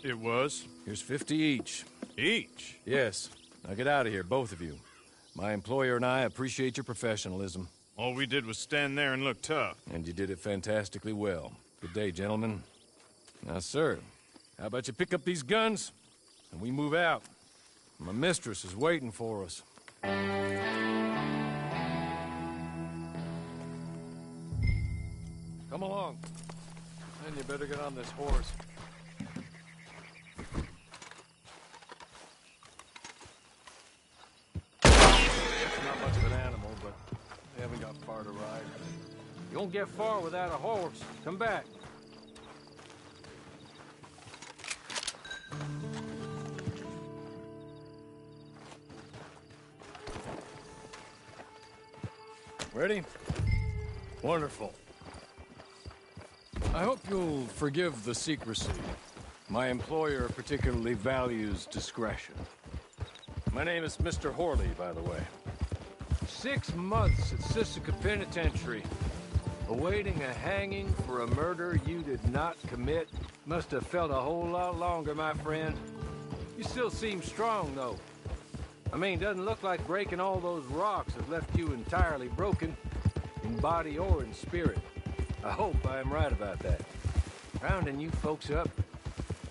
It was? Here's 50 each. Each? Yes. Now get out of here, both of you. My employer and I appreciate your professionalism. All we did was stand there and look tough. And you did it fantastically well. Good day, gentlemen. Now, sir, how about you pick up these guns, and we move out? My mistress is waiting for us. Come along. Then you better get on this horse. It's not much of an animal, but they haven't got far to ride. You won't get far without a horse. Come back. Ready? Wonderful. I hope you'll forgive the secrecy. My employer particularly values discretion. My name is Mr. Horley, by the way. 6 months at Sisika Penitentiary, awaiting a hanging for a murder you did not commit. Must have felt a whole lot longer, my friend. You still seem strong, though. I mean, doesn't look like breaking all those rocks has left you entirely broken, in body or in spirit. I hope I am right about that. Rounding you folks up,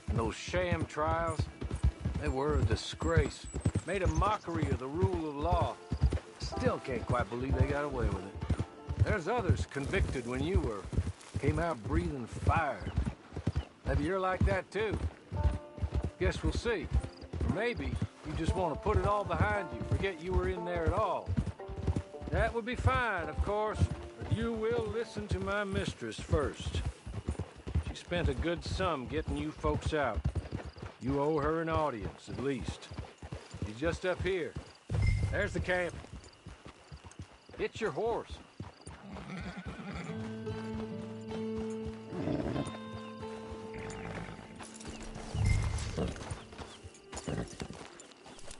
and those sham trials, they were a disgrace. Made a mockery of the rule of law. Still can't quite believe they got away with it. There's others convicted when you were. Came out breathing fire. Maybe you're like that too. Guess we'll see. Or maybe you just want to put it all behind you, forget you were in there at all. That would be fine, of course, but you will listen to my mistress first. She spent a good sum getting you folks out. You owe her an audience, at least. She's just up here. There's the camp. It's your horse.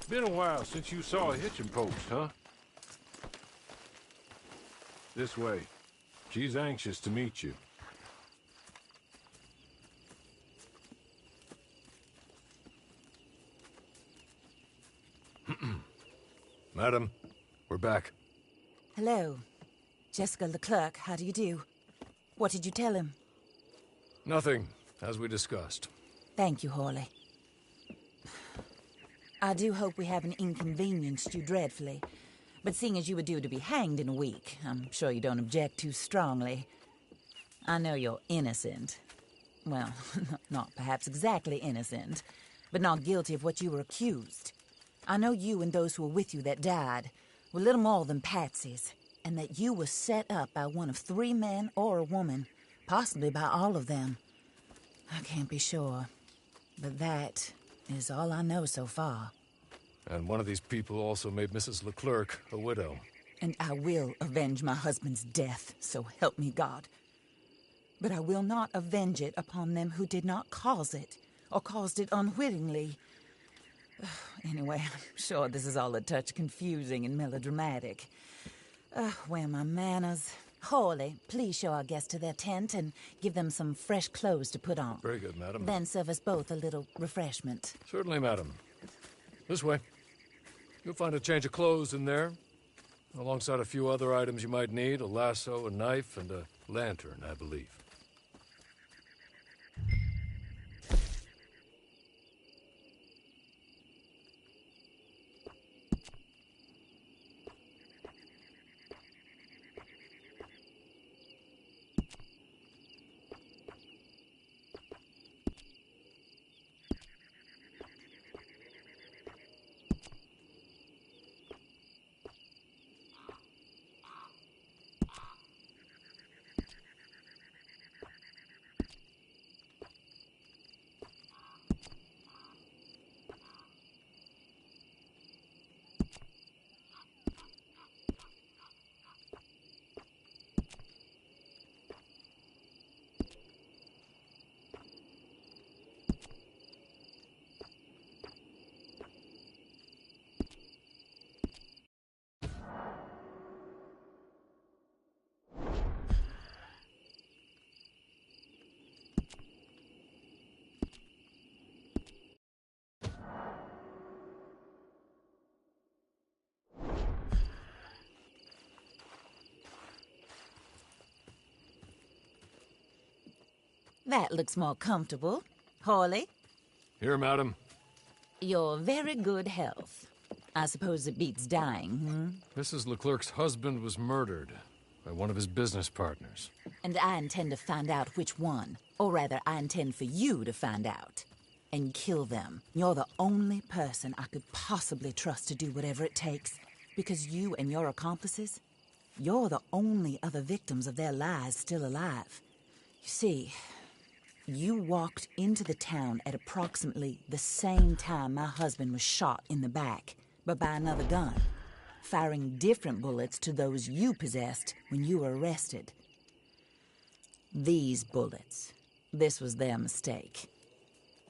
Been a while since you saw a hitching post, huh? This way. She's anxious to meet you. Madam, we're back. Hello. Jessica Leclerc, how do you do? What did you tell him? Nothing, as we discussed. Thank you, Horley. I do hope we haven't inconvenienced you dreadfully. But seeing as you were due to be hanged in a week, I'm sure you don't object too strongly. I know you're innocent. Well, not perhaps exactly innocent, but not guilty of what you were accused. I know you and those who were with you that died were little more than patsies, and that you were set up by one of 3 men or a woman, possibly by all of them. I can't be sure, but that is all I know so far. And one of these people also made Mrs. Leclerc a widow. And I will avenge my husband's death, so help me God. But I will not avenge it upon them who did not cause it, or caused it unwittingly. Anyway, I'm sure this is all a touch confusing and melodramatic. Where are my manners? Horley, please show our guests to their tent and give them some fresh clothes to put on. Very good, madam. Then serve us both a little refreshment. Certainly, madam. This way. You'll find a change of clothes in there, alongside a few other items you might need, a lasso, a knife, and a lantern, I believe. That looks more comfortable. Hawley, Here, madam. your very good health. I suppose it beats dying, Mrs. Leclerc's husband was murdered by one of his business partners. And I intend to find out which one. Or rather, I intend for you to find out. And kill them. You're the only person I could possibly trust to do whatever it takes. Because you and your accomplices, you're the only other victims of their lies still alive. You see, you walked into the town at approximately the same time my husband was shot in the back, but by another gun, firing different bullets to those you possessed when you were arrested. These bullets, this was their mistake.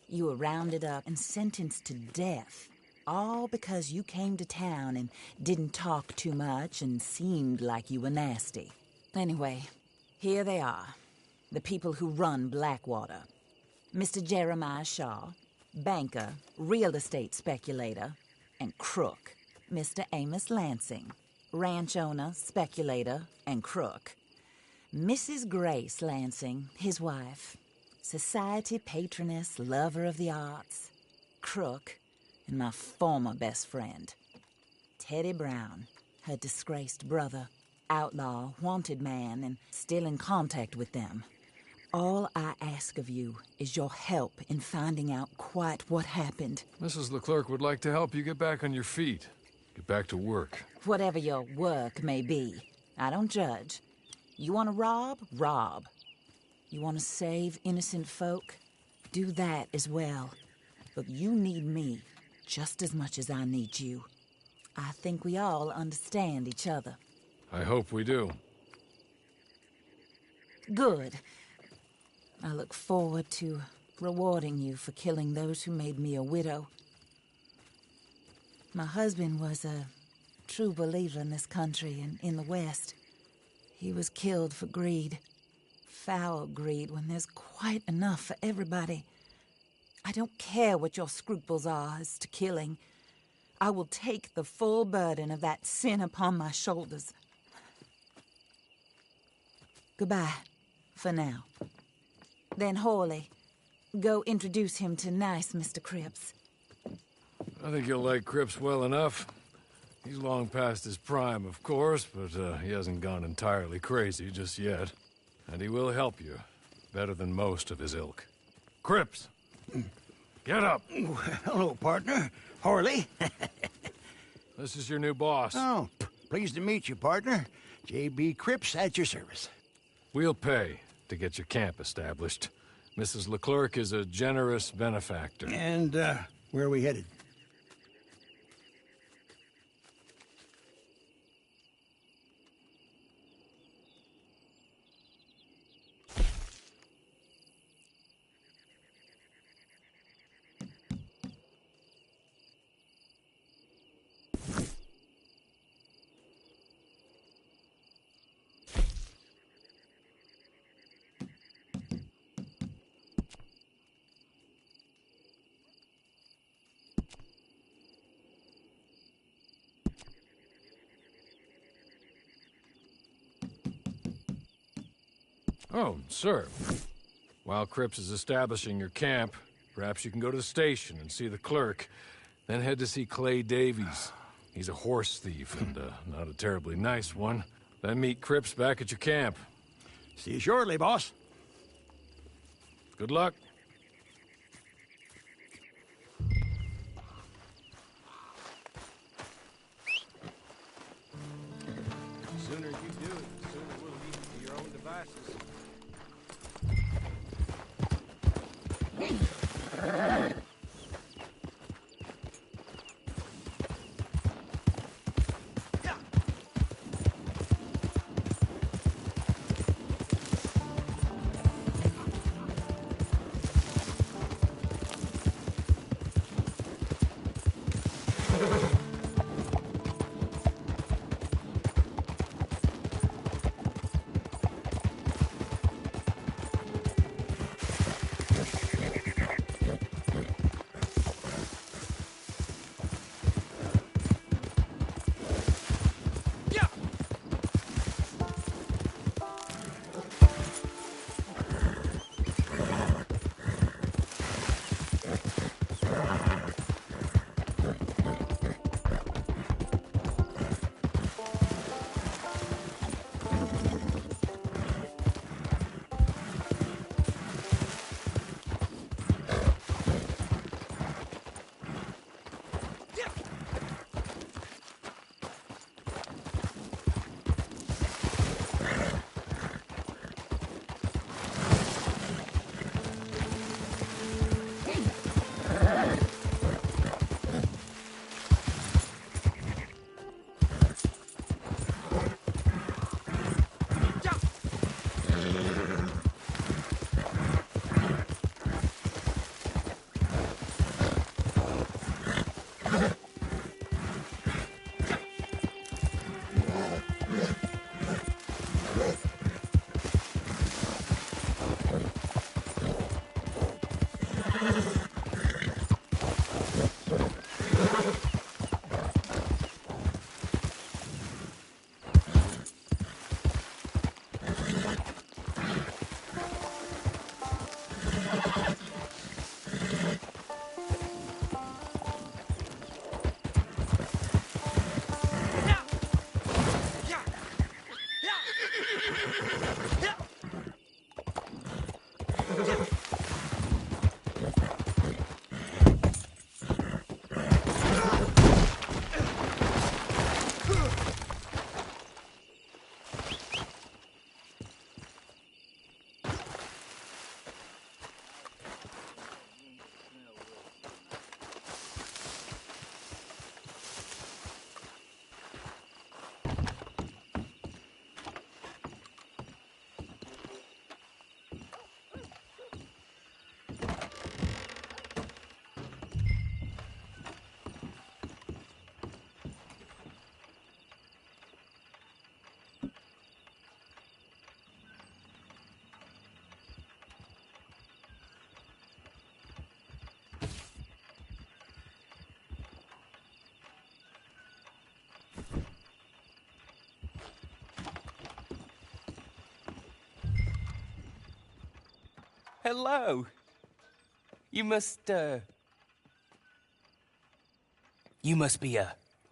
You were rounded up and sentenced to death, all because you came to town and didn't talk too much and seemed like you were nasty. Anyway, here they are, the people who run Blackwater. Mr. Jeremiah Shaw, banker, real estate speculator, and crook. Mr. Amos Lansing, ranch owner, speculator, and crook. Mrs. Grace Lansing, his wife, society patroness, lover of the arts, crook, and my former best friend. Teddy Brown, her disgraced brother, outlaw, wanted man, and still in contact with them. All I ask of you is your help in finding out quite what happened. Mrs. Leclerc would like to help you get back on your feet. Get back to work. Whatever your work may be, I don't judge. You want to rob? Rob. You want to save innocent folk? Do that as well. But you need me just as much as I need you. I think we all understand each other. I hope we do. Good. I look forward to rewarding you for killing those who made me a widow. My husband was a true believer in this country and in the West. He was killed for greed. Foul greed when there's quite enough for everybody. I don't care what your scruples are as to killing. I will take the full burden of that sin upon my shoulders. Goodbye, for now. Then Hawley, go introduce him to nice Mr. Cripps. I think you'll like Cripps well enough. He's long past his prime, of course, but he hasn't gone entirely crazy just yet. And he will help you, better than most of his ilk. Cripps! Get up! Hello, partner. Hawley. This is your new boss. Oh, pleased to meet you, partner. J.B. Cripps at your service. We'll pay to get your camp established. Mrs. Leclerc is a generous benefactor. And, where are we headed? Oh, sir. While Cripps is establishing your camp, perhaps you can go to the station and see the clerk, then head to see Clay Davies. He's a horse thief, and not a terribly nice one. Then meet Cripps back at your camp. See you shortly, boss. Good luck. The sooner you do it, the sooner we'll leave you to your own devices. hello. You must be,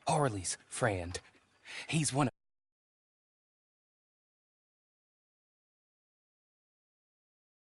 Harley's friend. He's one